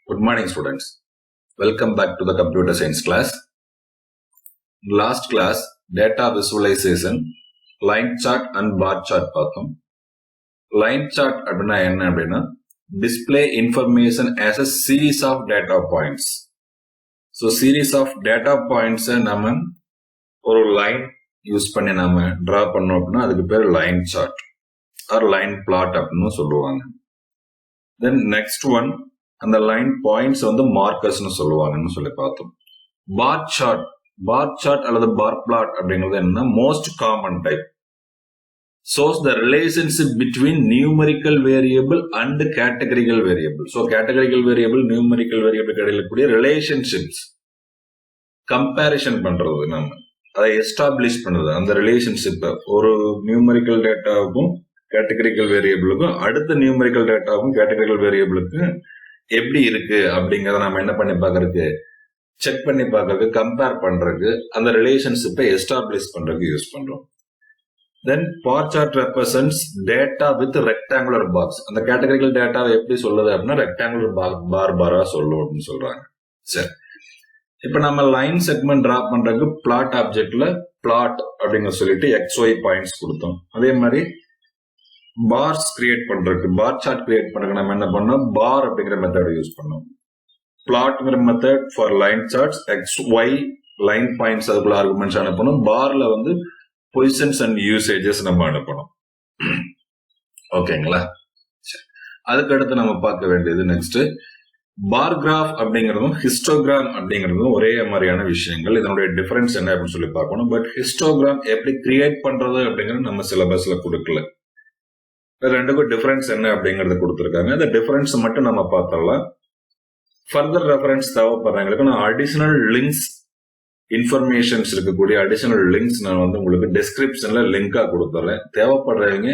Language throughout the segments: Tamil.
Good morning, students. Welcome back to the computer science class. Last class, data visualization, line chart and bar chart பார்த்தோம். Line chart அப்படின்னா என்ன அப்படின்னா display information as a series of data points. So series of data points நம்ம ஒரு line யூஸ் பண்ணி நம்ம draw பண்ணோம் அப்படின்னா அதுக்கு பேர் line chart or line plot அப்படின்னு சொல்லுவாங்க. Then next one, அந்த லைன் பாயிண்ட்ஸ் வந்து மார்க்கர்ஸ்னு சொல்லுவாங்கன்னு சொல்லி பார்த்தோம். பார் சார்ட் அல்லது பார் பிளாட் அப்படிங்கிறது என்ன most common type. shows the relationship between numerical variable and categorical variable. So categorical variable, numerical variable இடையில கூடிய ரிலேஷன்ஷிப்ஸ் கம்பேரிஷன் பண்றது, நம்ம அதை எஸ்டாப்ளிஷ் பண்றது. அந்த ரிலேஷன்ஷிப் ஒரு நியூமரிக்கல் டேட்டாவுக்கும் கேட்டகரிக்கல் வேரியபிளுக்கும் அடுத்த நியூமரிக்கல் டேட்டாவுக்கும் கேட்டகரிக்கல் வேரியபிளுக்கு எப்படி இருக்கு அப்படிங்கறத நம்ம என்ன பண்ணி பாக்குறதுக்கு, செக் பண்ணி பாக்குறதுக்கு, கம்பேர் பண்றதுக்கு, அந்த ரிலேஷன்ஷிப்பை எஸ்டாப்ளிஷ் பண்றதுக்கு யூஸ் பண்றோம். Then bar chart represents data with rectangular box. அந்த கேட்டகரிக்கல் டேட்டாவை எப்படி சொல்லுது அப்படின்னா ரெக்டாங்குலர் பாரா சொல்லும் அப்படின்னு சொல்றாங்க. சரி, இப்ப நம்ம லைன் செக்மெண்ட் டிரா பண்றதுக்கு பிளாட் ஆப்ஜெக்ட்ல பிளாட் அப்படிங்கிற சொல்லிட்டு XY பாயிண்ட்ஸ் கொடுத்தோம். அதே மாதிரி பார்ஸ் கிரியேட் பண்றதுக்கு, பார் சார்ட் கிரியேட் பண்றதுக்கு நம்ம என்ன பண்ணோம், பார் அப்படிங்கிற மெத்தட் யூஸ் பண்ணோம். பிளாட்ங்கிற method for line charts, XY line points அதுக்குள்ள ஆர்குமெண்ட்ஸ் அனுப்பணும். பார்ல வந்து பொசிஷன்ஸ் அண்ட் யூசேஜஸ் நம்ம அனுப்பணும். ஓகேங்களா? அதுக்கு அடுத்து நம்ம பார்க்க வேண்டியது நெக்ஸ்ட் பார் கிராஃப் அப்படிங்கிறதும் ஹிஸ்டோகிராம் அப்படிங்கிறதும் ஒரே மாதிரியான விஷயங்கள். இதனுடைய டிஃபரன்ஸ் என்ன அப்படின்னு சொல்லி பார்க்கணும். பட் ஹிஸ்டோகிராம் எப்படி கிரியேட் பண்றது அப்படிங்கிறது நம்ம சிலபஸ்ல கொடுக்கல. ரெண்டுக்கும் டிஃபரன்ஸ் என்ன அப்படிங்கறத கொடுத்துருக்காங்க. அந்த டிஃபரன்ஸ் மட்டும் நம்ம பார்த்தரலாம். ஃபர்தர் ரெஃபரன்ஸ் தேவைப்படுறவங்களுக்கு நான் அடிஷனல் லிங்க்ஸ், இன்ஃபர்மேஷன்ஸ் இருக்கக்கூடிய அடிஷனல் லிங்க்ஸ் நான் வந்து உங்களுக்கு டிஸ்கிரிப்ஷன்ல லிங்கா கொடுத்துறேன். தேவைப்படுறவங்க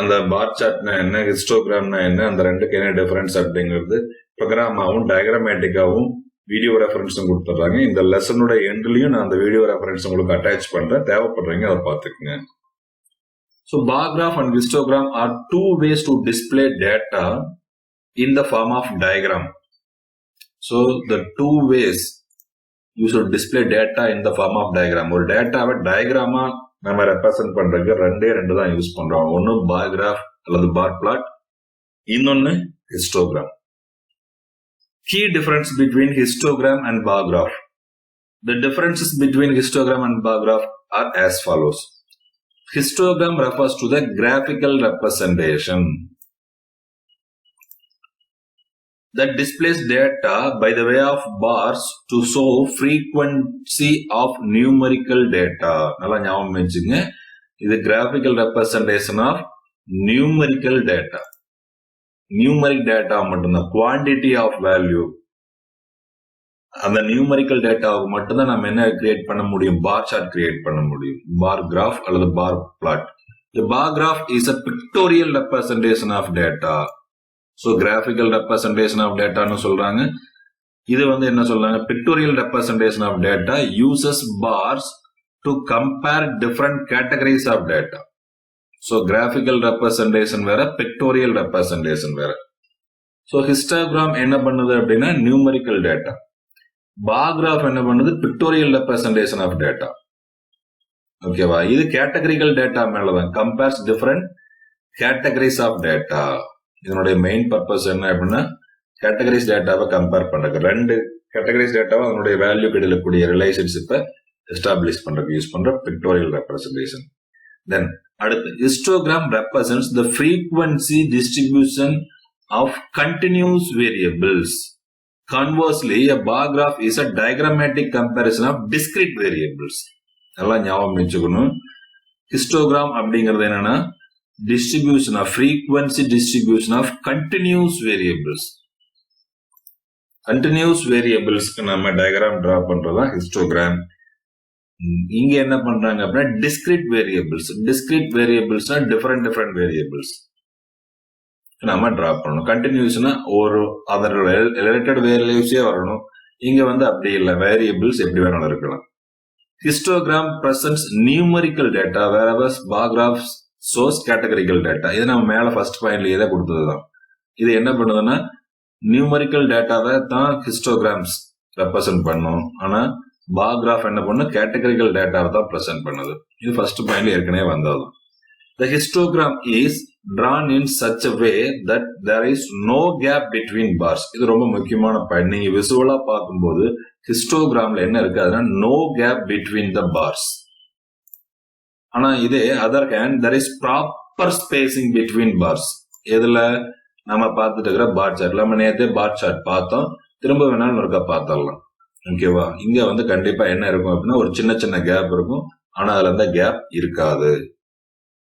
அந்த பார் சார்ட்னா என்ன, ஹிஸ்டோகிராம்னா என்ன, அந்த ரெண்டுக்கு என்ன டிஃபரன்ஸ் அப்படிங்கிறது ப்ரோக்ராமாவும் டயக்ராமேட்டிக்காவும் வீடியோ ரெஃபரன்ஸும் கொடுத்துட்றாங்க. இந்த லெசனோட எண்ட்லயும் நான் அந்த வீடியோ ரெஃபரன்ஸ் உங்களுக்கு அட்டாச் பண்றேன். தேவைப்படுறவங்க அதை பார்த்துக்குங்க. So bar graph and histogram are two ways to display data in the form of diagram. So the two ways you should display data in the form of diagram. ஒரு டேட்டாவை டயக்ராமா நம்ம ரெப்ரசென்ட் பண்றதுக்கு ரெண்டு தான் யூஸ் பண்றோம். ஒன்னு பார் கிராஃப் அல்லது பார் பிளாட், இன்னொன்னு histogram. Key difference between histogram and bar graph. The differences between histogram and bar graph are as follows. Histogram refers to the graphical representation that displays data by the way of bars to show frequency of numerical data. நல்லா ஞாபகம் வச்சுங்க, இது graphical representation of numerical data. Numeric data மட்டும்தான், quantity of value. அந்த நியூமரிக்கல் டேட்டாவுக்கு மட்டும்தான் நம்ம என்ன கிரியேட் பண்ண முடியும், பார் சார்ட் கிரியேட் பண்ண முடியும், பார் கிராஃப் அல்லது bar plot. Bar graph is a pictorial representation of data. So graphical representation of dataன்னு சொல்றாங்க. இது வந்து என்ன சொல்றாங்க, pictorial representation of data uses bars to compare different categories of data. So graphical representation வேற, pictorial representation வேற. So histogram என்ன பண்ணுது அப்படின்னா நியூமரிக்கல் டேட்டா. பார் கிராஃப் என்ன பண்ணுது, பிக்டோரியல் ரெப்ரசன்டேஷன் ஆஃப் டேட்டா. ஓகேவா? இது கேட்டகரிக்கல் டேட்டா மேலதான், compares different categories of data. இதனுடைய மெயின் பர்பஸ் என்ன அப்படின்னா கேட்டகரிஸ் டேட்டாவை கம்பேர் பண்றது, ரெண்டு கேட்டகரிஸ் டேட்டாவை அதனுடைய வேல்யூ கிடைக்கக்கூடிய ரிலேஷன்ஷிப்பை எஸ்டாப்ளிஷ் பண்றதுக்கு யூஸ் பண்ற பிக்டோரியல் ரெப்ரசன்டேஷன். தென் அடுத்து histogram represents the frequency distribution of continuous variables. Conversely, a bar graph is a diagrammatic comparison of discrete variables. நல்லா ஞாபகம் வச்சுக்கணும். ஹிஸ்டோகிராம் அப்படிங்கிறது என்னன்னா distribution of frequency distribution of continuous variables. Continuous வேரியபிள்ஸ்க்கு நம்ம டயக்ராம் டிரா பண்றதா ஹிஸ்டோகிராம். இங்க என்ன பண்றாங்க அப்படின்னா டிஸ்கிரீட் வேரியபிள்ஸ். டிஸ்கிரீட் வேரியபிள்ஸ்னா டிஃபரெண்ட் வேரியபிள்ஸ் நம்ம டிரா பண்ணணும். கண்டினியூஸ்னா ஒரு அதோட ரிலேட்டட் வேல்யூஸே வரணும். இங்க வந்து அப்படி இல்லை, வேரியபிள்ஸ் எப்படி வேணாலும் இருக்கலாம். Histogram presents numerical data, whereas bar graph shows categorical data. இது நம்ம மேல ஃபர்ஸ்ட் பாயிண்ட்லயே தான் கொடுத்ததுதான். இது என்ன பண்ணுதுன்னா நியூமரிக்கல் டேட்டாவை தான் ஹிஸ்டோகிராம்ஸ் ரெப்ரசென்ட் பண்ணும். ஆனா பார் கிராஃப் என்ன பண்ணும், கேட்டகரிக்கல் டேட்டாவை தான் பிரசென்ட் பண்ணுது. இது ஃபர்ஸ்ட் பாயிண்ட்ல ஏற்கனவே வந்தது. The histogram is drawn in such a way that there is no gap between bars. இது ரொம்ப முக்கியமான பாயிண்ட். நீங்க விசுவலா பார்க்கும்போது ஹிஸ்டோகிராம்ல என்ன இருக்கு, அதுனா no gap between the bars. ஆனா இதே other hand there is proper spacing between bars. எதுல நம்ம பார்த்துட்டு இருக்கிற பார் சார்ட், நம்ம நேரத்தே பார் சார்ட் பார்த்தோம், திரும்ப வேணாலும் ஒருக்கா பார்த்தரலாம். ஓகேவா? இங்க வந்து கண்டிப்பா என்ன இருக்கும் அப்படின்னா ஒரு சின்ன சின்ன கேப் இருக்கும், ஆனா அதுல அந்த கேப் இருக்காது.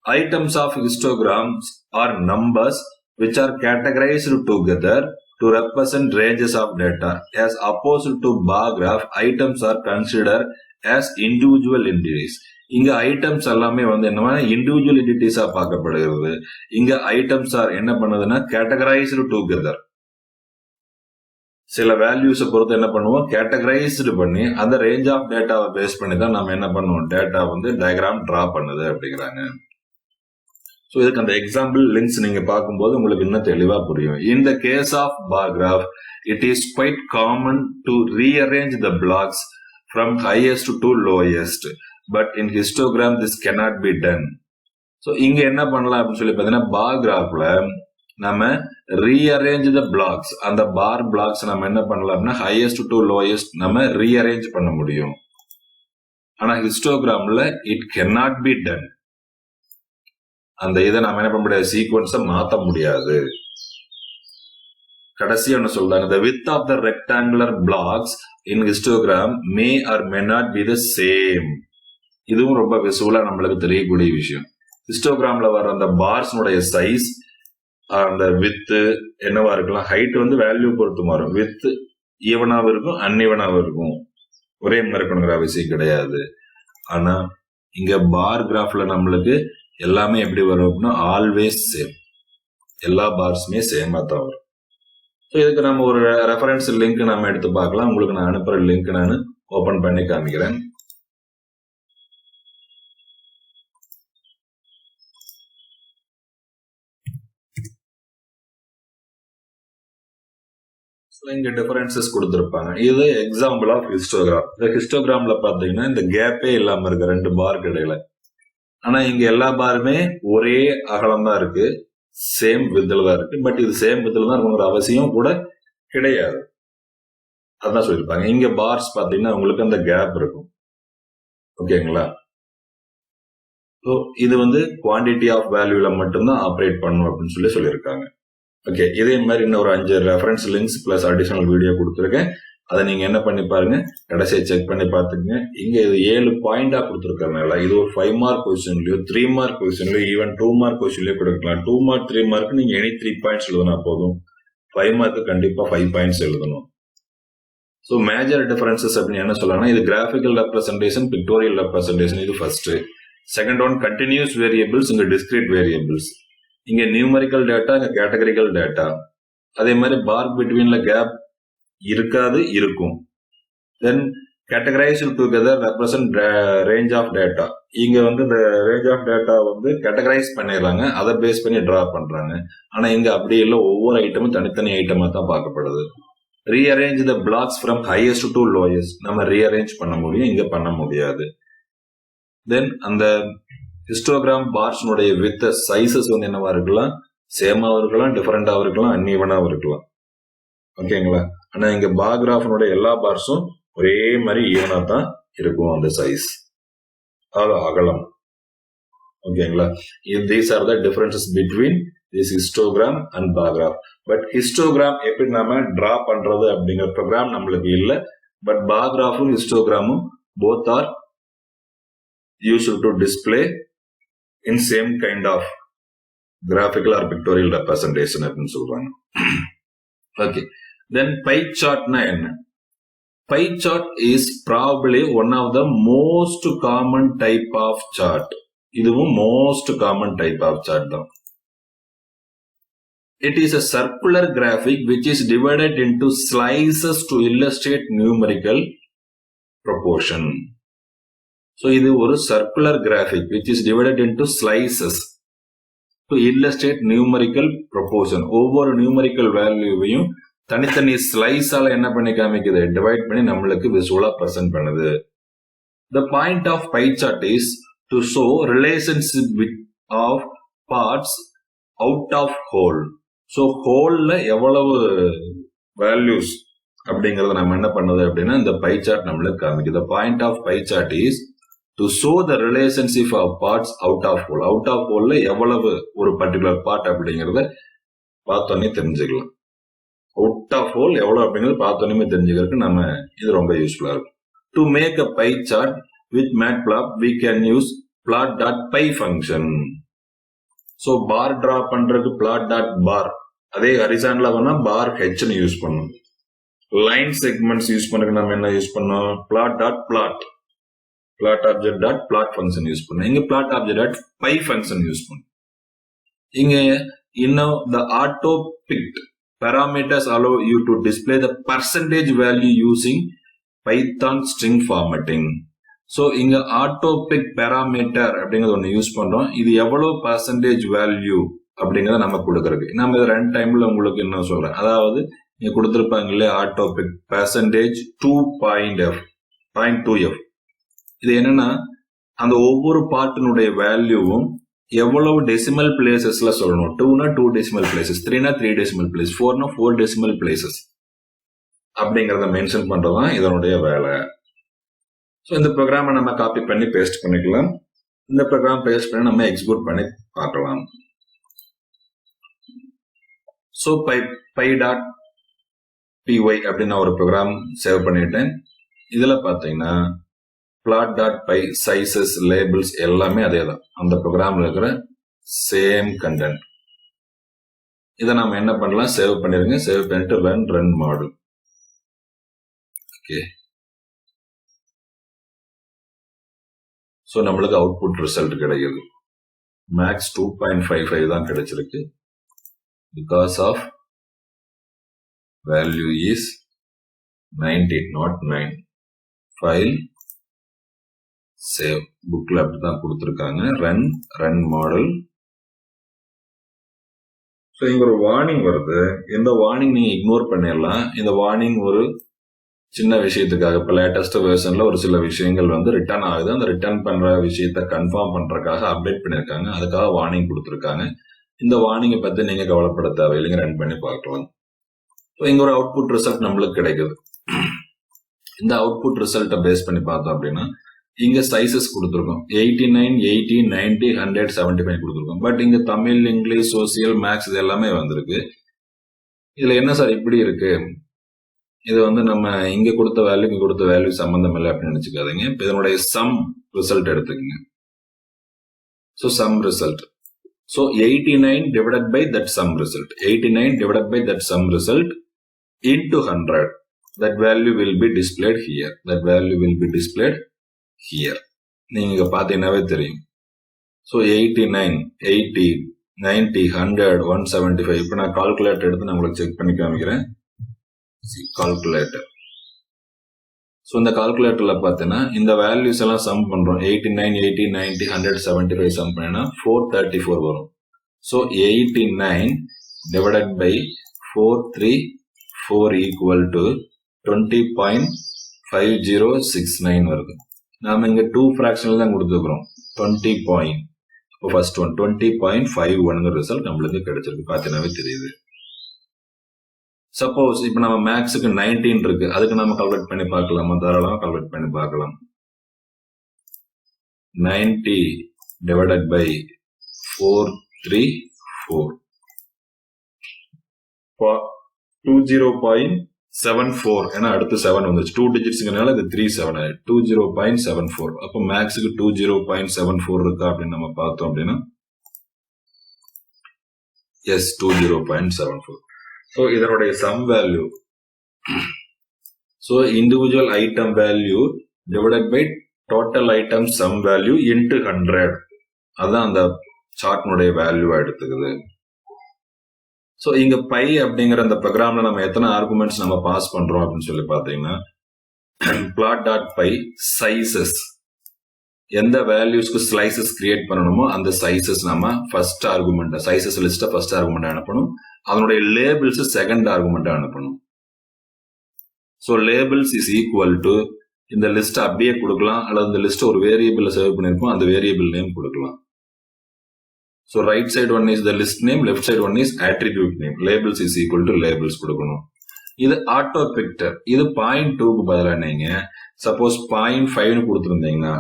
Items of histograms are numbers which are categorized together to represent ranges of data. As opposed to bar graph, items are considered as individual entities. இங்க ஐட்டம்ஸ் எல்லாமே வந்து என்ன இண்டிவிஜுவல் என்டிட்டிஸா பார்க்கப்படுகிறது. இங்க ஐட்டம்ஸ் ஆர் என்ன பண்ணுதுன்னா கேட்டகரைஸ்டு டுகெதர். சில வேல்யூஸை பொறுத்து என்ன பண்ணுவோம், கேட்டகரைஸ்டு பண்ணி அந்த ரேஞ்ச் ஆஃப் டேட்டாவை பேஸ் பண்ணி தான் நம்ம என்ன பண்ணுவோம், டேட்டா வந்து டயக்ராம் டிரா பண்ணுது அப்படிங்கிறாங்க. ஸோ இதுக்கு அந்த எக்ஸாம்பிள் லிங்க்ஸ் நீங்க பார்க்கும்போது உங்களுக்கு இன்னும் தெளிவா புரியும். In the case of bar graph, it is quite common to rearrange the blocks from highest to lowest. But in histogram this cannot be done. So இங்க என்ன பண்ணலாம் அப்படின்னு சொல்லி பார்த்தீங்கன்னா, பார் கிராஃப்ல நம்ம ரீஅரேஞ்ச் த பிளாக்ஸ், அந்த பார் பிளாக்ஸ் நம்ம என்ன பண்ணலாம்னா ஹையஸ்ட் டு லோயஸ்ட் நம்ம ரீஅரேஞ்ச் பண்ண முடியும். ஆனா ஹிஸ்டோகிராம்ல இட் கேனாட் பி டன். அந்த இதை நாம என்ன பண்ண முடியாது, சீக்வன்ஸை மாற்ற முடியாது. கடைசி என்ன சொல்றாங்க, the width of the rectangular blocks in histogram may or may not be the same. இதுவும் ரொம்ப விசுவலா நம்மளுக்கு தெரியக்கூடிய விஷயம். ஹிஸ்டோகிராம்ல வர அந்த பார்ஸ்னுடைய சைஸ், அந்த வித்து என்னவா இருக்கலாம், ஹைட் வந்து வேல்யூ பொறுத்து மாறும். வித் ஈவனாவும் இருக்கும், அன்ஈவனாவும் இருக்கும், ஒரே மாதிரி இருக்கணுங்கிற அவசியம் கிடையாது. ஆனா இங்க பார் கிராஃப்ல நம்மளுக்கு எல்லாமே எப்படி வரும் அப்படின்னா ஆல்வேஸ் சேம், எல்லா பார்ஸுமே சேமா தான் வரும். ஸோ இதுக்கு நம்ம ஒரு ரெஃபரன்ஸ் லிங்க் நம்ம எடுத்து பார்க்கலாம். உங்களுக்கு நான் அனுப்புற லிங்க் நான் ஓபன் பண்ணி காமிக்கிறேன். இங்க டிஃபரன்சஸ் கொடுத்திருப்பாங்க. இது எக்ஸாம்பிள் ஆஃப் ஹிஸ்டோகிராம். இந்த ஹிஸ்டோகிராம்ல பாத்தீங்கன்னா இந்த கேப்பே இல்லாம இருக்கு ரெண்டு பார்க்கு இடையில. ஆனா இங்க எல்லா பாருமே ஒரே அகலம் தான் இருக்கு, சேம் வித்ல தான் இருக்கு. பட் இது சேம் வித்ல தான் இருக்குங்கிற அவசியம் கூட கிடையாது. அதான் சொல்லியிருப்பாங்க. இங்க பார்ஸ் பாத்தீங்கன்னா உங்களுக்கு அந்த கேப் இருக்கும். ஓகேங்களா? ஸோ இது வந்து குவான்டிட்டி ஆஃப் வேல்யூல மட்டும்தான் ஆப்ரேட் பண்ணும் அப்படின்னு சொல்லியிருக்காங்க. ஓகே, இதே மாதிரி இன்னும் ஒரு 5 reference links plus additional video கொடுத்துருக்கேன். அதை நீங்க என்ன பண்ணி பாருங்க, கடைசியை செக் பண்ணி பார்த்துக்கங்க. இங்க இது 7 பாயிண்டா கொடுத்துருக்கறதுனால இது ஒரு 5 மார்க் கொஸ்டின்லயோ 3 மார்க் கொஸ்டின்லயோ ஈவன் 2 மார்க் கொஸ்டின்லயோ கொடுக்கலாம். 2 மார்க் 3 மார்க் நீங்க எனி 3 பாயிண்ட்ஸ் எழுதுனா போதும். 5 மார்க்கு கண்டிப்பா 5 பாயிண்ட்ஸ் எழுதணும். ஸோ மேஜர் டிஃபரன்சஸ் அப்படின்னு என்ன சொல்லலாம்னா, இது கிராஃபிக்கல் ரெப்ரசன்டேஷன், பிக்டோரியல் ரெப்ரசன்டேஷன், இது first. Second one continuous variables, இங்க டிஸ்கிரீட் வேரியபிள்ஸ். இங்க நியூமரிக்கல் டேட்டா, இங்க கேட்டகரிக்கல் டேட்டா. அதே மாதிரி பார் பிட்வீன்ல கேப் இருக்காது, இருக்கும். Then categorized together represent range of data. இங்க வந்து இந்த ரேஞ்ச் ஆஃப் டேட்டா வந்து கேட்டகரைஸ் பண்ணிடுறாங்க, அதை பேஸ் பண்ணி டிரா பண்றாங்க. ஆனா இங்க அப்படி இல்லை, ஒவ்வொரு ஐட்டமும் தனித்தனி ஐட்டமா தான் பார்க்கப்படுது. Rearrange the blocks from highest to lowest நம்ம ரீஅரேஞ்ச் பண்ண முடியும், இங்க பண்ண முடியாது. தென் அந்த ஹிஸ்டோகிராம் பார்ஸ்னுடைய வித் சைசஸ் வந்து என்னவா இருக்கலாம், சேமாவும் இருக்கலாம், டிஃபரெண்டாவும் இருக்கலாம், அன்ஈவனாவும் இருக்கலாம். ஓகேங்களா? ஆனா இங்க பார் கிராஃபினுடைய எல்லா பார்ஸும் ஒரே மாதிரி ஈவனா தான் இருக்கும் அந்த சைஸ், அகலம். ஓகேங்களா? These are the differences between this histogram and bar graph. But histogram எப்படி நாம டிரா பண்றது அப்படிங்கிற ப்ரோக்ராம் நம்மளுக்கு இல்லை. பட் பார் கிராஃபும் ஹிஸ்டோகிராமும் both are used to display in same kind of graphical or pictorial representation அப்படின்னு சொல்றாங்க. Okay, then pie chart na enna? Pie chart is probably one of the most common type of chart. இதுவும் most common type of chart தான். It is a circular graphic which is divided into slices to illustrate numerical proportion. So இது ஒரு circular graphic which is divided into slices to illustrate numerical proportion. ஒவ்வொரு numerical வேல்யூவையும் தனித்தனி ஸ்லைஸால என்ன பண்ணி காமிக்குது, டிவைட் பண்ணி நம்மளுக்கு விசுவலா பிரசன்ட் பண்ணுது. The point of pie chart is to show relationship of parts out of whole. So wholeல எவ்வளவு values அப்படிங்கறத நம்ம என்ன பண்ணுது அப்படின்னா இந்த pie chart நம்மளுக்கு காமிக்குது. The point of pie chart is to show the relationship of parts out of whole. Out of wholeல எவ்வளவு ஒரு பர்டிகுலர் பார்ட் அப்படிங்கறத பார்த்தோன்னே தெரிஞ்சுக்கலாம். அவுட் ஆஃப் ஹோல் எவ்வளவு அப்படிங்கிறது பார்த்தோன்னே தெரிஞ்சுக்கிறதுக்கு நம்ம இது ரொம்ப யூஸ்ஃபுல்லா இருக்கும். To make a pie chart with Matplotlib, we can use plot.py function. So bar draw பண்றதுக்கு plot.bar, அதே ஹரிசாண்டலா வேணா bar h னு யூஸ் பண்ணணும். லைன் செக்மெண்ட்ஸ் யூஸ் பண்றதுக்கு நம்ம என்ன யூஸ் பண்ணோம், plot.plot, plot object.plot function use பண்ணோம். இங்க plot object.py function யூஸ் பண்ணோம். இங்க இன்னும் the auto picked parameters allow you to display the percentage value using Python string formatting. So இங்க auto pick parameter அப்படிங்கறது ஒன்னு யூஸ் பண்றோம். இது எவ்வளவு percentage value அப்படிங்கறத நம்ம கொடுக்கறதுக்கு. நம்ம இது ரன் டைம்ல உங்களுக்கு என்ன சொல்றேன், அதாவது இங்க கொடுத்திருப்பாங்க இல்லையா auto pick percentage 2.2f. இது என்னன்னா அந்த ஒவ்வொரு பார்ட்டினுடைய வேல்யூவும் எவ்வளவு டெசிமல் பிளேசஸ்ல சொல்லணும். 2னா 2 டெசிமல் பிளேசஸ், 3னா 3 டெசிமல் பிளேஸ், 4னா 4 டெசிமல் பிளேசஸ் அப்படிங்கறத மென்ஷன் பண்றதுதான் இதனுடைய வேலை. ஸோ இந்த ப்ரோக்ராமை நம்ம காப்பி பண்ணி பேஸ்ட் பண்ணிக்கலாம். இந்த ப்ரோக்ராம் பேஸ்ட் பண்ணி நம்ம எக்ஸிக்யூட் பண்ணி பார்க்கலாம். ஸோ py.py அப்படின்னு ஒரு ப்ரோக்ராம் சேவ் பண்ணிட்டேன். இதுல பாத்தீங்கன்னா plot.py சைசஸ், லேபிள்ஸ் எல்லாமே அதே தான், அந்த ப்ரோக்ராம்ல இருக்கிற சேம் கண்டென்ட். இதை நம்ம என்ன பண்ணலாம், சேவ் பண்ணிருங்க. சேவ் பண்ணிட்டு ரன் மாடல். ஓகே, ஸோ நம்மளுக்கு அவுட்புட் ரிசல்ட் கிடைக்குது. மேக்ஸ் 2.55 தான் கிடைச்சிருக்கு. Because of value is 90 not 9. File save. புக்ல அப்படிதான் கொடுத்துருக்காங்க. Run model. ஸோ இங்க ஒரு வார்னிங் வருது. இந்த வார்னிங் நீங்க இக்னோர் பண்ணிடலாம். இந்த வார்னிங் ஒரு சின்ன விஷயத்துக்காக, இப்போ லேட்டஸ்ட் வெர்ஷன்ல ஒரு சில விஷயங்கள் வந்து ரிட்டர்ன் ஆகுது. அந்த ரிட்டர்ன் பண்ற விஷயத்த கன்ஃபார்ம் பண்றதுக்காக அப்டேட் பண்ணிருக்காங்க. அதுக்காக வார்னிங் கொடுத்துருக்காங்க. இந்த வார்னிங்கை பத்தி நீங்க கவலைப்பட தேவையில்லைங்க, ரன் பண்ணி பார்க்கலாம். ஸோ இங்க ஒரு அவுட்புட் ரிசல்ட் நம்மளுக்கு கிடைக்குது. இந்த அவுட்புட் ரிசல்ட்டை பேஸ் பண்ணி பார்த்தோம் அப்படின்னா இங்க சைசஸ் கொடுத்துருக்கோம். 89, 80, 90, 100, 75 கொடுத்துருக்கோம். பட் இங்க தமிழ், இங்கிலீஷ், சோசியல், மேக்ஸ் இது எல்லாமே வந்திருக்கு. இதுல என்ன சார் இப்படி இருக்கு, இது வந்து நம்ம இங்க கொடுத்த வேல்யூ சம்பந்தம் இல்லை அப்படின்னு நினைச்சுக்காதீங்க. இப்ப இதனுடைய சம் ரிசல்ட் எடுத்துக்கங்க. So sum result. So 89 divided by that sum result. 89 divided by that sum result into 100. That value will be displayed here. நீங்க இங்க பாத்தீங்கன்னாவே தெரியும். ஸோ 89, 80, 90, 100, 175. இப்ப நான் கால்குலேட்டர் எடுத்து நான் உங்களுக்கு செக் பண்ணி காமிக்கிறேன். கால்குலேட்டர். ஸோ இந்த கால்குலேட்டர்ல பாத்தீங்கன்னா இந்த வேல்யூஸ் எல்லாம் சம் பண்றோம். 89, 80, 90, 100, 75 சம் பண்ணினா 434 வரும். So 89 divided by 434 equal to 20.5069 வருது. நாம இங்க 2 ஃபிராக்ஷன்ல தான் கொடுத்துக்கிறோம். 20. ஃபர்ஸ்ட் ஒன் 20.51 ரிசல்ட் நம்மளுக்கு கிடைச்சிருக்கு. பாத்தீங்கன்னாவே தெரியுது. சப்போஸ் இப்ப நம்ம மேக்ஸுக்கு 19 இருக்கு, அதுக்கு நம்ம கால்குலேட் பண்ணி பார்க்கலாமா? தாராளமா கால்குலேட் பண்ணி பார்க்கலாம். 90 divided by 434 20.74. ஏன்னா அடுத்து 7 வந்துச்சு. 2 டிஜிட்ஸ்ங்கனால இது 37 ஆயிடுச்சு. 20.74. அப்போ மேக்ஸுக்கு 20.74 இருக்கா அப்படின்னு நம்ம பார்த்தோம் அப்படின்னா எஸ் 20.74. ஸோ இதனுடைய sum value, so individual item value divided by total item sum value into 100. அதுதான் அந்த சார்ட்னுடைய வேல்யூவா எடுத்துக்குது. ஸோ இங்க பை அப்படிங்கிற அந்த ப்ரோக்ராம்ல நம்ம எத்தனை ஆர்குமெண்ட்ஸ் நம்ம பாஸ் பண்றோம் அப்படின்னு சொல்லி பாத்தீங்கன்னா plot.py சைசஸ், எந்த வேல்யூஸ்க்கு ஸ்லைசஸ் கிரியேட் பண்ணணுமோ அந்த சைசஸ் நம்ம ஃபர்ஸ்ட் ஆர்குமெண்ட், சைசஸ் லிஸ்ட்டை ஃபர்ஸ்ட் ஆர்குமெண்ட் அனுப்பணும். அதனுடைய லேபிள்ஸ் செகண்ட் ஆர்குமெண்ட் அனுப்பணும். So labels is equal to இந்த லிஸ்ட் அப்படியே கொடுக்கலாம், அல்லது இந்த லிஸ்ட் ஒரு வேரியபிள் சேவ் பண்ணிருப்போம், அந்த வேரியபிள் நேம் கொடுக்கலாம். So right side one is the list name, left side one is attribute name. Labels is equal to labels கொடுக்கணும். இது ஆட்டோ பிக்டர். இது 0.2க்கு பதிலாக நீங்க சப்போஸ் 0.5 கொடுத்துருந்தீங்கன்னா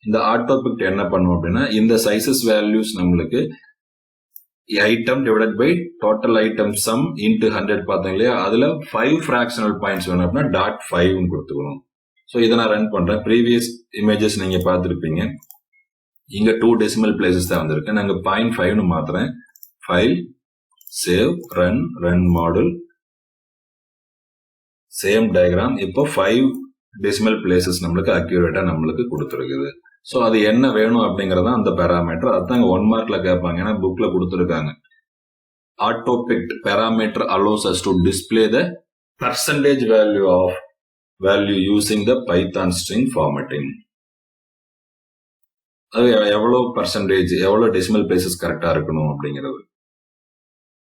இந்த ஆட்டோ பிக்டர் என்ன பண்ணும் அப்படின்னா இந்த சைசஸ் வேல்யூஸ் நம்மளுக்கு item divided by total item sum into 100 பார்த்தோம் இல்லையா, அதுல 5 ஃபிராக்ஷனல் பாயிண்ட்ஸ் வேணும் அப்படின்னா .5 கொடுத்துக்கணும். ஸோ இதை நான் ரன் பண்றேன். ப்ரீவியஸ் இமேஜஸ் நீங்க பார்த்துருப்பீங்க, இங்க 2 டெசிமல் பிளேசஸ் தான் வந்திருக்கு. நாங்க 0.5 மாத்துறேன். File, save, run model, same diagram. இப்போ 5 டெசிமல் பிளேசஸ் நம்மளுக்கு அக்யூரேட்டா நம்மளுக்கு கொடுத்துருக்குது. ஸோ அது என்ன வேணும் அப்படிங்கறத அந்த பேராமீட்டர் அதுதான் 1 மார்க்ல கேட்பாங்க, ஏன்னா புக்ல கொடுத்துருக்காங்க. Auto picked parameter allows us to display the percentage value using the Python string formatting. அது எவ்வளவு பர்சன்டேஜ், எவ்வளவு டெசிமல் பிளேசஸ் கரெக்டா இருக்கணும் அப்படிங்கிறது.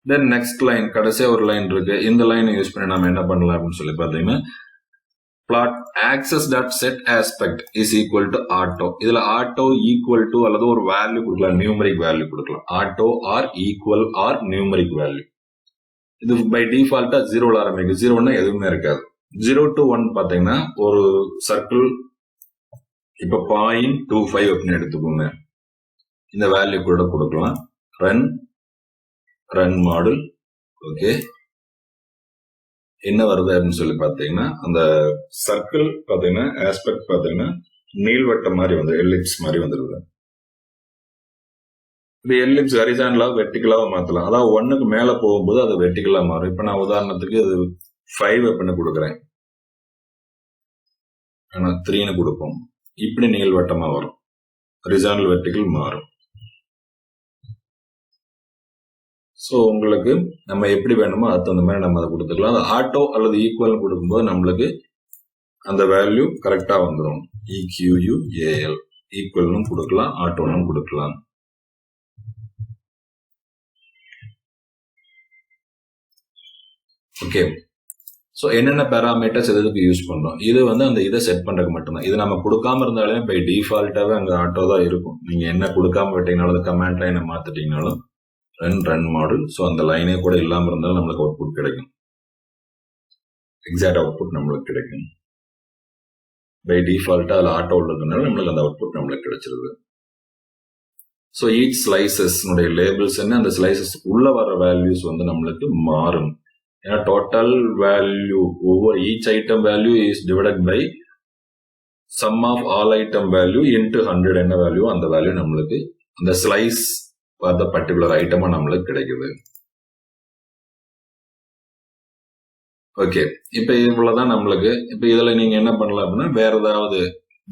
தென் நெக்ஸ்ட் லைன், கடைசியா ஒரு லைன் இருக்கு. இந்த லைனை யூஸ் பண்ணி நம்ம என்ன பண்ணலாம் அப்படின்னு சொல்லி பார்த்தீங்கன்னா plot axes dot set aspect is equal to auto. இதுல auto equal to அல்லது ஒரு வேல்யூ கொடுக்கலாம், நியூமரிக் வேல்யூ கொடுக்கலாம். auto or equal or numeric value. இது பை டிஃபால்ட்டா 0ல ஆரம்பிக்கும். 0ன்னா எதுவுமே இருக்காது. 0 to 1 பாத்தீங்கன்னா ஒரு சர்க்கிள் இப்ப 0.25 அப்படின்னு எடுத்துக்கோங்க. இந்த வேல்யூ கூட கொடுக்கலாம். Run model. ஓகே, என்ன வருது அப்படின்னு சொல்லி பாத்தீங்கன்னா அந்த சர்க்கிள் பாத்தீங்கன்னா ஆஸ்பெக்ட் பாத்தீங்கன்னா நீள்வட்டம் மாதிரி வந்து எல்லிப்ஸ் மாதிரி வந்துருது. இந்த எல்லிப்ஸ் ஹரிசாண்டலா வெர்டிகலாவா மாத்தலாம். அதாவது 1க்கு மேல போகும்போது அது வெர்டிகலா மாறும். இப்ப நான் உதாரணத்துக்கு இது 5 அப்படின்னு கொடுக்குறேன், ஆனா 3ன்னு கொடுப்போம். இப்படி நீள்வட்டமா வரும், ஹரிசாண்டல் வெர்டிகல் மாறும். ஸோ உங்களுக்கு நம்ம எப்படி வேணுமோ அது தகுந்த மாதிரி நம்ம அதை கொடுத்துக்கலாம். அது ஆட்டோ அல்லது ஈக்குவல் கொடுக்கும்போது நம்மளுக்கு அந்த வேல்யூ கரெக்டா வந்துடும். EQUAL ஈக்குவல்னும் கொடுக்கலாம், ஆட்டோனும் கொடுக்கலாம். ஓகே, ஸோ என்னென்ன பேராமீட்டர்ஸ் எதுக்கு யூஸ் பண்றோம், இது வந்து அந்த இதை செட் பண்றதுக்கு மட்டும்தான். இது நம்ம கொடுக்காம இருந்தாலே பை டிஃபால்ட்டாவே அங்க ஆட்டோ தான் இருக்கும். நீங்க என்ன கொடுக்காம விட்டீங்கனாலும் அந்த கமாண்ட் லைனை மாத்திட்டீங்கனாலும் ரன் மாடல். ஸோ அந்த லைனே கூட இல்லாம இருந்தாலும் நம்மளுக்கு அவுட்புட் கிடைக்கும், எக்ஸாக்ட் அவுட்புட் நம்மளுக்கு கிடைக்கும். பை டிஃபால்ட்டா அதுல ஆட்டோ உள்ளதுனால நம்மளுக்கு அந்த அவுட்புட் நம்மளுக்கு கிடைச்சிருது. ஸோ ஈச் ஸ்லைசஸ் லேபிள்ஸ் என்ன, அந்த ஸ்லைசஸ் உள்ள வர வேல்யூஸ் வந்து நம்மளுக்கு மாறும். ஏன்னா total value over each item value is divided by sum of all item value into 100 என்ன வேல்யூ அந்த வேல்யூ நம்மளுக்கு அந்த ஸ்லைஸ் அந்த பர்டிகுலர் ஐட்டமா நம்மளுக்கு கிடைக்குது. ஓகே, இப்ப இவ்வளவுதான் நம்மளுக்கு. இப்ப இதுல நீங்க என்ன பண்ணலாம் அப்படின்னா வேற ஏதாவது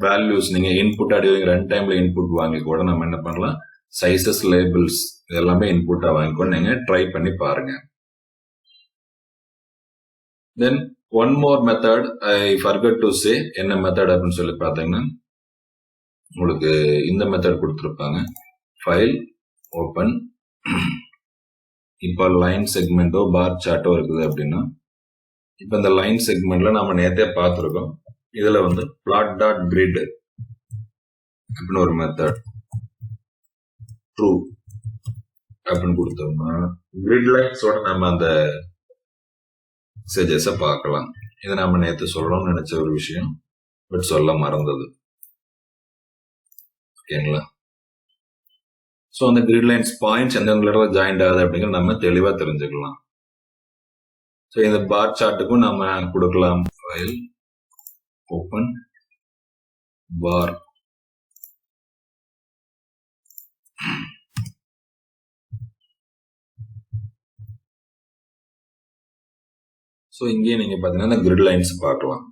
வேல்யூஸ் நீங்க இன்புட் அடிவீங்க, ரன் டைம்ல இன்புட் வாங்கி கூட நம்ம என்ன பண்ணலாம், சைசஸ் லேபிள்ஸ் எல்லாமே இன்புட்டா வாங்கிக்கொண்டு நீங்க ட்ரை பண்ணி பாருங்க. Then one more method I forgot to say. என்ன மெத்தட் அப்படின்னு சொல்லி பார்த்தீங்கன்னா உங்களுக்கு இந்த மெத்தட் கொடுத்துருப்பாங்க. File, open. இப்ப லைன் செக்மெண்டோ பார் சார்ட்டோ இருக்குது அப்படின்னா இப்ப இந்த லைன் செக்மெண்ட்ல நாம நேத்தே பார்த்திருக்கோம். இதுல வந்து plot டாட் கிரிட் அப்படின்னு ஒரு மெத்தட் ட்ரூ அப்படின்னு கொடுத்தோம்னா கிரிட் லைன்ஸோட நம்ம அந்த மெசேஜஸ பார்க்கலாம். இதை நாம நேத்து சொல்லணும்னு நினைச்ச ஒரு விஷயம், பட் சொல்ல மறந்தது. ஓகேங்களா? ஸோ அந்த கிரிட் லைன்ஸ் பாயிண்ட்ஸ் எந்தெந்த இடத்துல ஜாயிண்ட் ஆகுது அப்படிங்கிறது நம்ம தெளிவா தெரிஞ்சுக்கலாம். ஸோ இந்த பார் சார்ட்டுக்கும் நம்ம கொடுக்கலாம். ஃபைல், ஓப்பன், பார். ஸோ இங்கேயே நீங்க பாத்தீங்கன்னா இந்த கிரிட் லைன்ஸ் பார்க்கலாம்.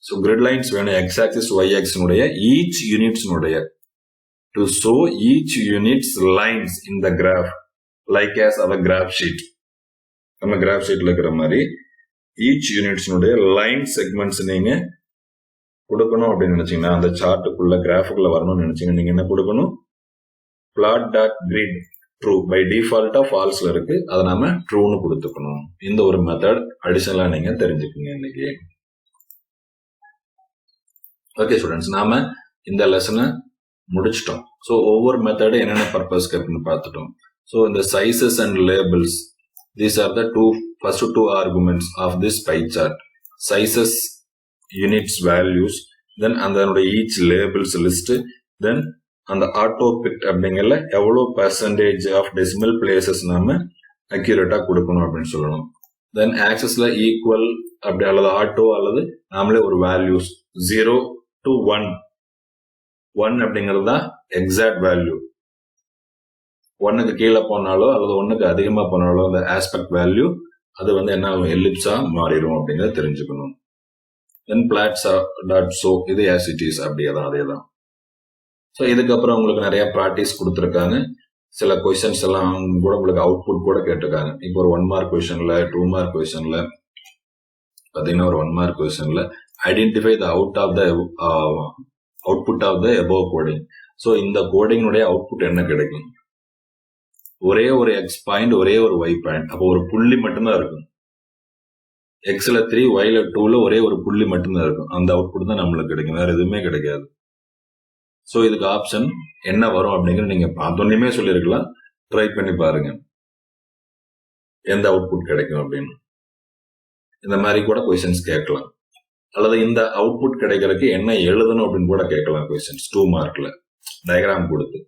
ஸோ கிரிட் லைன்ஸ் வேணும் X axis Y axis each units to show each unit's lines in the graph like as our graph sheet. நம்ம graph sheetல இருக்கிற மாதிரி each units line segments நீங்க கொடுக்கணும் அப்படின்னு நினைச்சீங்கன்னா அந்த சார்ட்டுக்குள்ள கிராஃபுக்குள்ள வரணும்னு நினைச்சீங்கன்னா நீங்க என்ன கொடுக்கணும், plot.grid ட்ரூ பை டிஃபால்ட்டா ஃபால்ஸ்ல இருக்கு, அதை நாம ட்ரூன்னு கொடுத்துக்கணும். இந்த ஒரு மெத்தட் அடிஷனலா நீங்க தெரிஞ்சுக்கோங்க இன்னைக்கு. ஓகே ஸ்டூடெண்ட்ஸ், நாம இந்த லெசனை முடிச்சிட்டோம். ஸோ ஒவ்வொரு மெத்தடும் என்னென்ன பர்பஸ்க்கு அப்படின்னு பார்த்துட்டோம். ஸோ இந்த sizes and labels, these are the first two arguments of this pie chart. Sizes units values, then அதனுடைய ஈச் லேபிள்ஸ் லிஸ்ட், தென் அந்த ஆட்டோ பிக்ட் அப்படிங்கல எவ்வளோ பெர்சன்டேஜ் ஆஃப் டெசிமல் பிளேசஸ் நாம அக்யூரேட்டா கொடுக்கணும் அப்படின்னு சொல்லணும். தென் ஆக்சஸ்ல ஈக்குவல் அப்படி அல்லது ஆட்டோ அல்லது நாமளே ஒரு வேல்யூஸ் 0 to 1 அப்படிங்கிறது தான் எக்ஸாக்ட் வேல்யூ. 1க்கு கீழே போனாலோ அல்லது 1க்கு அதிகமா போனாலோ அந்த ஆஸ்பெக்ட் வேல்யூ அது வந்து என்ன ஆகும், எலிப்ஸா மாறிடும் அப்படிங்கறத தெரிஞ்சுக்கணும். தென் plots.so இது as it is அப்படியே தான், அதே தான். ஸோ இதுக்கப்புறம் உங்களுக்கு நிறைய ப்ராக்டிஸ் கொடுத்துருக்காங்க. சில கொஸ்டின்ஸ் எல்லாம் கூட உங்களுக்கு அவுட்புட் கூட கேட்டிருக்காங்க. இப்போ ஒரு 1 மார்க் கொஸ்டின்ல, 2 மார்க் கொஸ்டின்ல பார்த்தீங்கன்னா ஒரு 1 மார்க் கொஸ்டின்ல identify the output of the above coding. So இந்த கோடிங்குடைய அவுட்புட் என்ன கிடைக்கும், ஒரே ஒரு எக்ஸ் பாயிண்ட், ஒரே ஒரு ஒய் பாயிண்ட், அப்போ ஒரு புள்ளி மட்டும்தான் இருக்கும். எக்ஸ்ல 3, ஒய்ல 2ல ஒரே ஒரு புள்ளி மட்டும்தான் இருக்கும். அந்த அவுட்புட் தான் நம்மளுக்கு கிடைக்கும், வேற எதுவுமே கிடைக்காது. ஸோ இதுக்கு ஆப்ஷன் என்ன வரும் அப்படிங்கிறது நீங்க பார்த்தோன்னே சொல்லியிருக்கலாம். ட்ரை பண்ணி பாருங்க எந்த அவுட்புட் கிடைக்கும் அப்படின்னு. இந்த மாதிரி கூட கொஸ்டின்ஸ் கேட்கலாம். அல்லது இந்த அவுட்புட் கிடைக்கிறதுக்கு என்ன எழுதணும் அப்படின்னு கூட கேட்கலாம் கொஸ்டின்ஸ் 2 மார்க்ல டயக்ராம் கொடுத்து.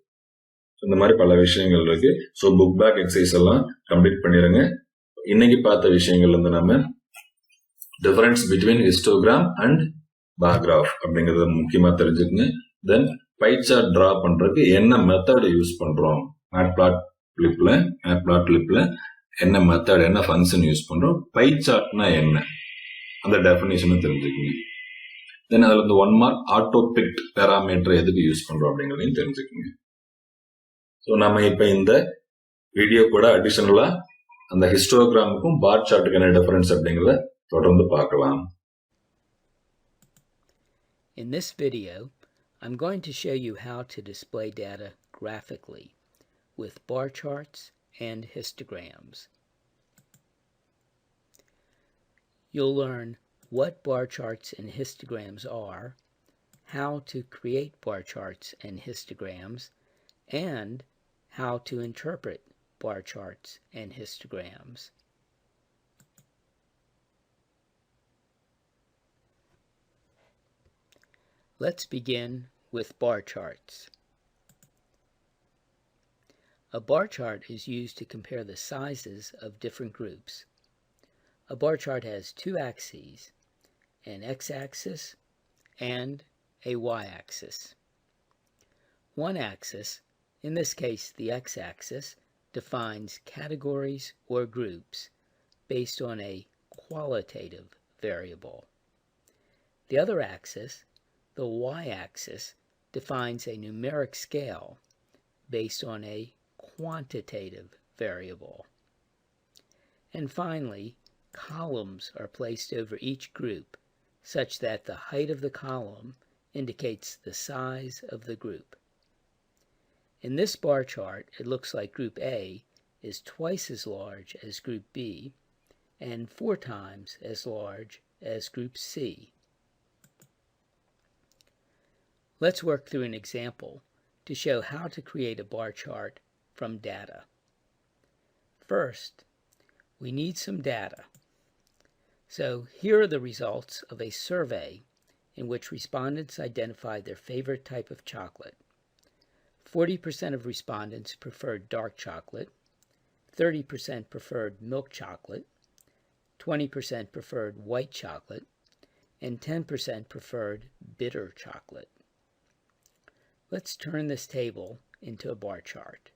இந்த மாதிரி பல விஷயங்கள் இருக்கு. ஸோ புக் பேக் எக்ஸசைஸ் எல்லாம் கம்ப்ளீட் பண்ணிடுங்க. இன்னைக்கு பார்த்த விஷயங்கள் வந்து நம்ம difference between histogram and bar graph அப்படிங்கறத முக்கியமா தெரிஞ்சுக்கங்க. தென் பை சார்ட் டிரா பண்றதுக்கு என்ன மெத்தட் யூஸ் பண்றோம், மேட்பிளாட்லிப்ல என்ன மெத்தட், என்ன ஃபங்க்ஷன் யூஸ் பண்றோம், பை சார்ட்னா என்ன, அந்த டெஃபினேஷனும் தெரிஞ்சுக்கங்க. தென் அதுல இந்த 1 மார்க் ஆட்டோ பிக்ட் பேராமீட்டர் எதுக்கு யூஸ் பண்றோம் அப்படிங்கறதையும் தெரிஞ்சுக்கங்க. ஸோ நம்ம இப்ப இந்த வீடியோ கூட அடிஷனலா அந்த ஹிஸ்டோகிராமுக்கும் பார் சார்ட்டுக்கு என்ன டிஃபரன்ஸ் அப்படிங்கறத தொடர்ந்து பார்க்கலாம். In this video, I'm going to show you how to display data graphically with bar charts and histograms. You'll learn what bar charts and histograms are, how to create bar charts and histograms, and how to interpret bar charts and histograms. Let's begin with bar charts. A bar chart is used to compare the sizes of different groups. A bar chart has 2 axes, an x-axis and a y-axis. One axis, in this case the x-axis, defines categories or groups based on a qualitative variable. The other axis, the y-axis, defines a numeric scale based on a quantitative variable. And finally, columns are placed over each group such that the height of the column indicates the size of the group. In this bar chart, it looks like Group A is twice as large as Group B and 4 times as large as Group C. Let's work through an example to show how to create a bar chart from data. First, we need some data. So here are the results of a survey in which respondents identified their favorite type of chocolate. 40% of respondents preferred dark chocolate, 30% preferred milk chocolate, 20% preferred white chocolate, and 10% preferred bitter chocolate. Let's turn this table into a bar chart.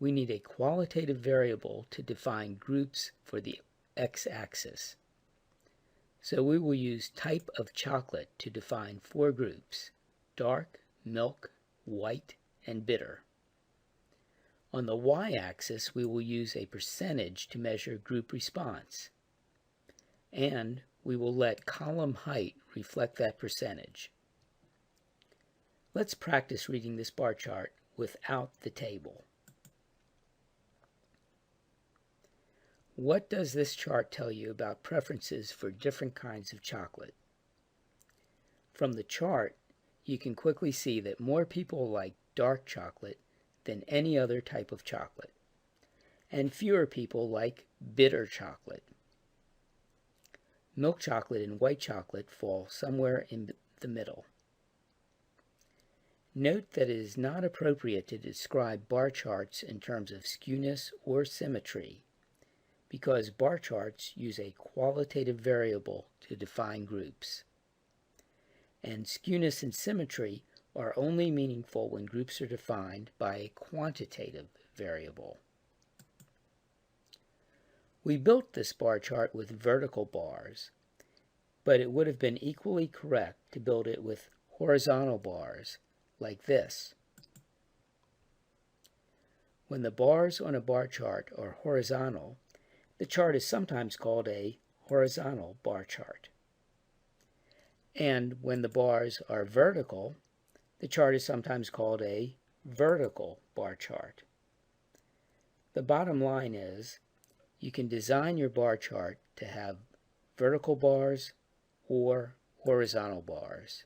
We need a qualitative variable to define groups for the x-axis. So we will use type of chocolate to define 4 groups: dark, milk, white, and bitter. On the y-axis, we will use a percentage to measure group response. And we will let column height reflect that percentage. Let's practice reading this bar chart without the table. What does this chart tell you about preferences for different kinds of chocolate? From the chart, you can quickly see that more people like dark chocolate than any other type of chocolate, and fewer people like bitter chocolate. Milk chocolate and white chocolate fall somewhere in the middle. Note that it is not appropriate to describe bar charts in terms of skewness or symmetry, because bar charts use a qualitative variable to define groups. And skewness and symmetry are only meaningful when groups are defined by a quantitative variable. We built this bar chart with vertical bars, but it would have been equally correct to build it with horizontal bars, like this. When the bars on a bar chart are horizontal, the chart is sometimes called a horizontal bar chart. And when the bars are vertical, the chart is sometimes called a vertical bar chart. The bottom line is, you can design your bar chart to have vertical bars or horizontal bars.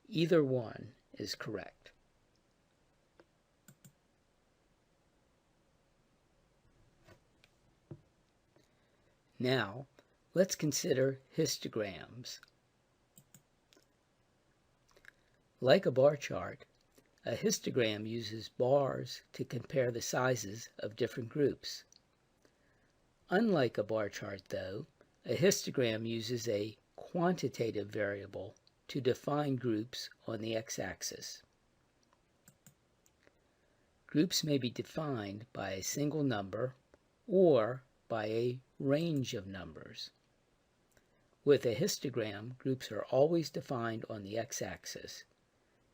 Either one is correct. Now, let's consider histograms. Like a bar chart, a histogram uses bars to compare the sizes of different groups. Unlike a bar chart, though, a histogram uses a quantitative variable to define groups on the x-axis. Groups may be defined by a single number or by a range of numbers. With a histogram, groups are always defined on the x-axis,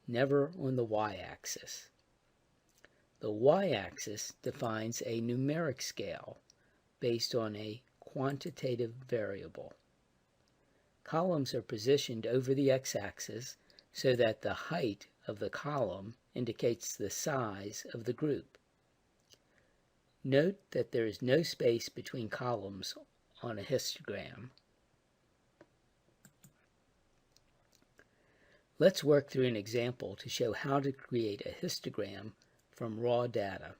never on the y-axis. The y-axis defines a numeric scale based on a quantitative variable. Columns are positioned over the x-axis so that the height of the column indicates the size of the group. Note that there is no space between columns on a histogram. Let's work through an example to show how to create a histogram from raw data.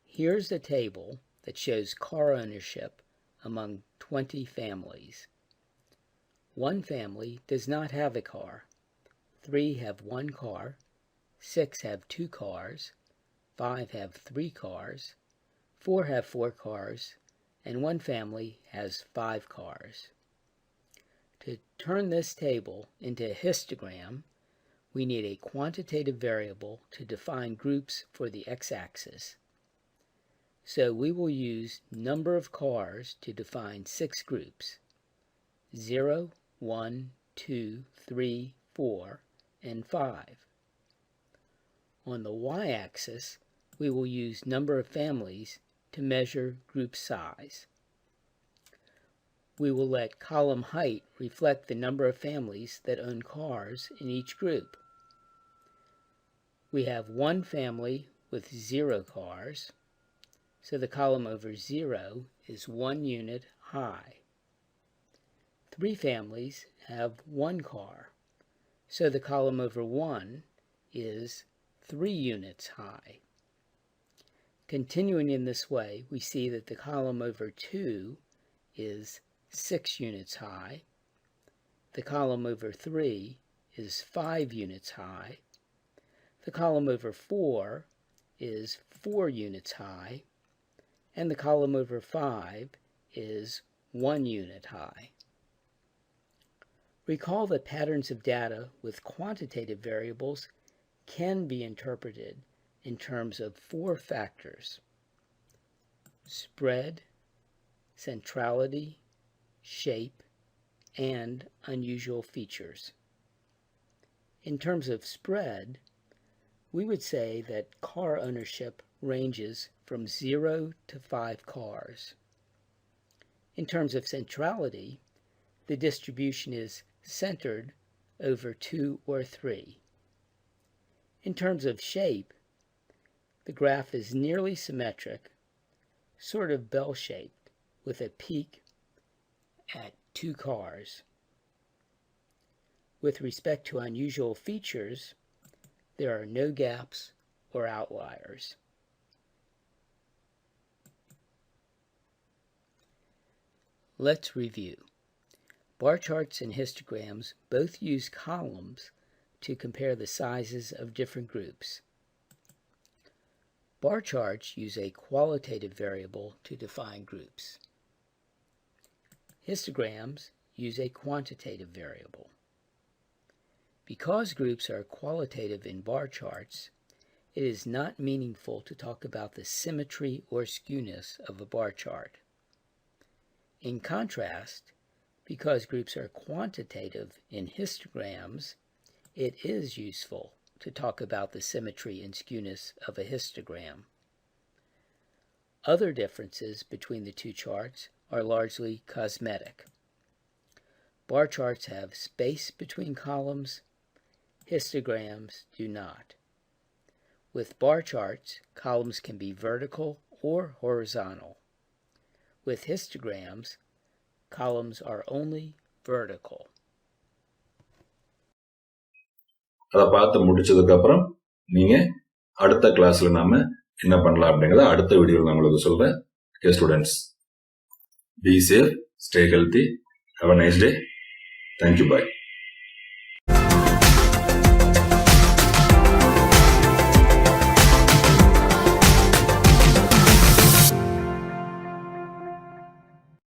Here's a table that shows car ownership among 20 families. One family does not have a car. 3 have 1 car, 6 have 2 cars, 5 have 3 cars, 4 have 4 cars, and one family has 5 cars. To turn this table into a histogram, we need a quantitative variable to define groups for the x-axis. So we will use number of cars to define 6 groups: 0, 1, 2, 3, 4, and 5. On the y-axis, we will use number of families to measure group size. We will let column height reflect the number of families that own cars in each group. We have one family with 0 cars, so the column over 0 is 1 unit high. 3 families have 1 car, so the column over 1 is 3 units high. Continuing in this way, we see that the column over 2 is 6 units high. The column over 3 is 5 units high. The column over 4 is 4 units high. And the column over 5 is 1 unit high. Recall that patterns of data with quantitative variables can be interpreted in terms of 4 factors: spread, centrality, shape, and unusual features. In terms of spread, we would say that car ownership ranges from 0 to 5 cars. In terms of centrality, the distribution is centered over 2 or 3. In terms of shape, the graph is nearly symmetric, sort of bell-shaped with a peak at 2 cars. With respect to unusual features, there are no gaps or outliers. Let's review. Bar charts and histograms both use columns to compare the sizes of different groups. Bar charts use a qualitative variable to define groups. Histograms use a quantitative variable. Because groups are qualitative in bar charts, it is not meaningful to talk about the symmetry or skewness of a bar chart. In contrast, because groups are quantitative in histograms, it is useful to talk about the symmetry and skewness of a histogram. Other differences between the two charts are largely cosmetic. Bar charts have space between columns. Histograms do not. With bar charts, columns can be vertical or horizontal. With histograms, columns are only vertical. அதை பார்த்து முடிச்சதுக்கு அப்புறம் நீங்க அடுத்த கிளாஸ்ல நாம என்ன பண்ணலாம் அப்படிங்கறத அடுத்த வீடியோல நான் உங்களுக்கு சொல்றேன். Okay students, be safe, stay healthy, have a nice day. Thank you, bye.